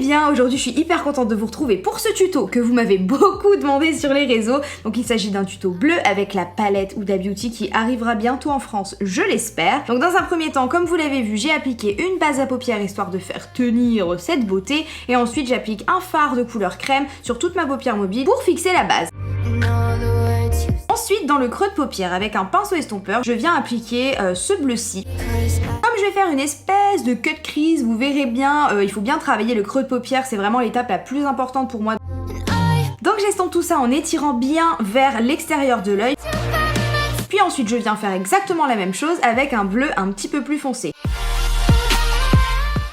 bien, aujourd'hui je suis hyper contente de vous retrouver pour ce tuto que vous m'avez beaucoup demandé sur les réseaux. Donc il s'agit d'un tuto bleu avec la palette Huda Beauty qui arrivera bientôt en France, je l'espère. Donc dans un premier temps, comme vous l'avez vu, j'ai appliqué une base à paupières histoire de faire tenir cette beauté. Et ensuite j'applique un fard de couleur crème sur toute ma paupière mobile pour fixer la base. Ensuite, dans le creux de paupière, avec un pinceau estompeur, je viens appliquer ce bleu-ci. Comme je vais faire une espèce de cut crease, vous verrez bien, il faut bien travailler le creux de paupière, c'est vraiment l'étape la plus importante pour moi. Donc j'estompe tout ça en étirant bien vers l'extérieur de l'œil. Puis ensuite, je viens faire exactement la même chose avec un bleu un petit peu plus foncé.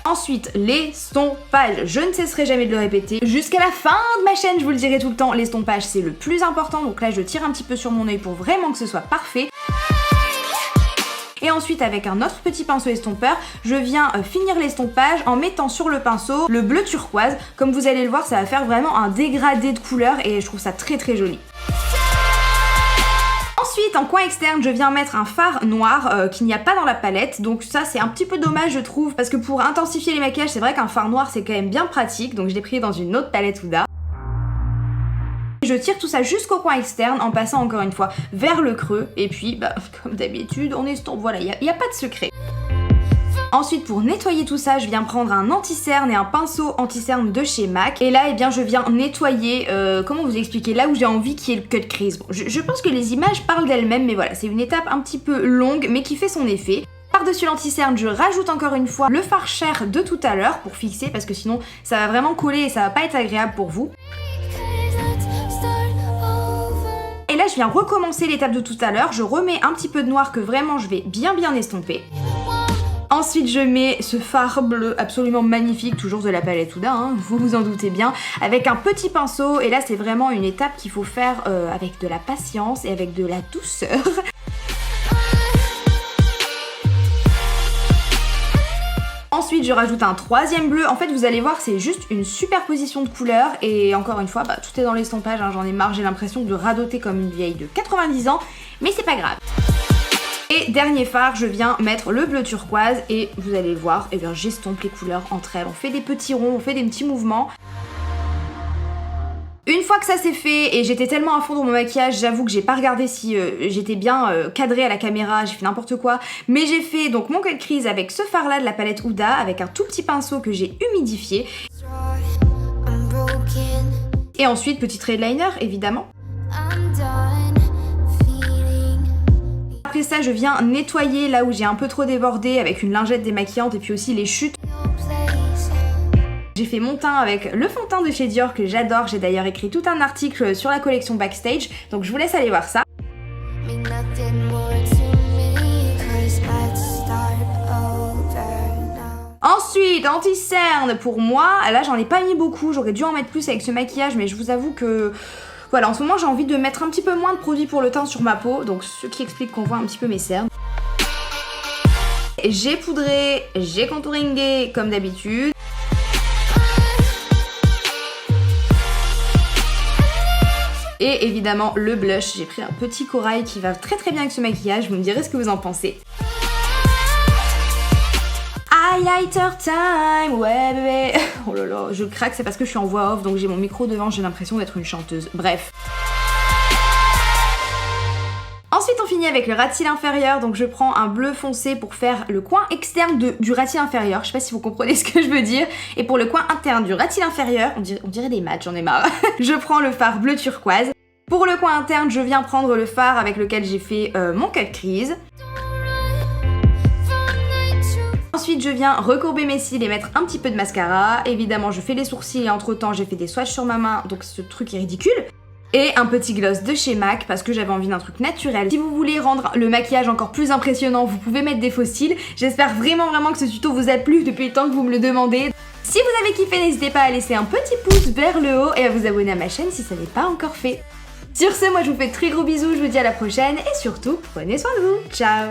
Ensuite, l'estompage. Je ne cesserai jamais de le répéter. Jusqu'à la fin de ma chaîne, je vous le dirai tout le temps, l'estompage c'est le plus important. Donc là, je tire un petit peu sur mon œil pour vraiment que ce soit parfait. Et ensuite, avec un autre petit pinceau estompeur, je viens finir l'estompage en mettant sur le pinceau le bleu turquoise. Comme vous allez le voir, ça va faire vraiment un dégradé de couleur et je trouve ça très très joli. Ensuite, en coin externe, je viens mettre un fard noir qu'il n'y a pas dans la palette. Donc ça, c'est un petit peu dommage, je trouve, parce que pour intensifier les maquillages, c'est vrai qu'un fard noir, c'est quand même bien pratique. Donc je l'ai pris dans une autre palette Huda. Je tire tout ça jusqu'au coin externe en passant encore une fois vers le creux. Et puis, comme d'habitude, on estompe. Voilà, il n'y a pas de secret. Ensuite, pour nettoyer tout ça, je viens prendre un anti-cerne et un pinceau anti-cerne de chez MAC. Et là, eh bien, je viens nettoyer, comment vous expliquer, là où j'ai envie qu'il y ait le cut crease. Bon, je pense que les images parlent d'elles-mêmes, mais voilà, c'est une étape un petit peu longue, mais qui fait son effet. Par-dessus l'anti-cerne, je rajoute encore une fois le fard Cher de tout à l'heure pour fixer, parce que sinon, ça va vraiment coller et ça va pas être agréable pour vous. Et là, je viens recommencer l'étape de tout à l'heure. Je remets un petit peu de noir que vraiment, je vais bien estomper. Ensuite, je mets ce fard bleu absolument magnifique, toujours de la palette Huda, hein, vous vous en doutez bien, avec un petit pinceau. Et là, c'est vraiment une étape qu'il faut faire avec de la patience et avec de la douceur. Ensuite, je rajoute un troisième bleu. En fait, vous allez voir, c'est juste une superposition de couleurs. Et encore une fois, tout est dans l'estompage, hein, j'en ai marre, j'ai l'impression de radoter comme une vieille de 90 ans. Mais c'est pas grave. Et dernier fard, je viens mettre le bleu turquoise et vous allez le voir, eh bien j'estompe les couleurs entre elles. On fait des petits ronds, on fait des petits mouvements. Une fois que ça c'est fait, et j'étais tellement à fond dans mon maquillage, j'avoue que j'ai pas regardé si j'étais bien cadrée à la caméra, j'ai fait n'importe quoi. Mais j'ai fait donc mon cut crease avec ce fard là de la palette Huda, avec un tout petit pinceau que j'ai humidifié. Et ensuite, petit trait de liner évidemment. Après ça, je viens nettoyer là où j'ai un peu trop débordé avec une lingette démaquillante et puis aussi les chutes. J'ai fait mon teint avec le fond de teint de chez Dior que j'adore. J'ai d'ailleurs écrit tout un article sur la collection Backstage, donc je vous laisse aller voir ça. Ensuite, anti-cerne pour moi. Là, j'en ai pas mis beaucoup. J'aurais dû en mettre plus avec ce maquillage, mais je vous avoue que... Voilà, en ce moment j'ai envie de mettre un petit peu moins de produits pour le teint sur ma peau, donc ce qui explique qu'on voit un petit peu mes cernes. J'ai poudré, j'ai contouringé comme d'habitude. Et évidemment le blush, j'ai pris un petit corail qui va très bien avec ce maquillage, vous me direz ce que vous en pensez. Highlighter time, ouais bébé. Oh là là, je craque, c'est parce que je suis en voix off, donc j'ai mon micro devant, j'ai l'impression d'être une chanteuse. Bref. Ensuite, on finit avec le ras de cils inférieur, donc je prends un bleu foncé pour faire le coin externe du ras de cils inférieur. Je sais pas si vous comprenez ce que je veux dire. Et pour le coin interne du ras de cils inférieur, on dirait des maths, j'en ai marre. Je prends le fard bleu turquoise. Pour le coin interne, je viens prendre le fard avec lequel j'ai fait mon cut crease. Ensuite, je viens recourber mes cils et mettre un petit peu de mascara. Évidemment, je fais les sourcils et entre-temps, j'ai fait des swatchs sur ma main, donc ce truc est ridicule. Et un petit gloss de chez MAC parce que j'avais envie d'un truc naturel. Si vous voulez rendre le maquillage encore plus impressionnant, vous pouvez mettre des faux cils. J'espère vraiment que ce tuto vous a plu depuis le temps que vous me le demandez. Si vous avez kiffé, n'hésitez pas à laisser un petit pouce vers le haut et à vous abonner à ma chaîne si ça n'est pas encore fait. Sur ce, moi je vous fais de très gros bisous, je vous dis à la prochaine et surtout, prenez soin de vous. Ciao!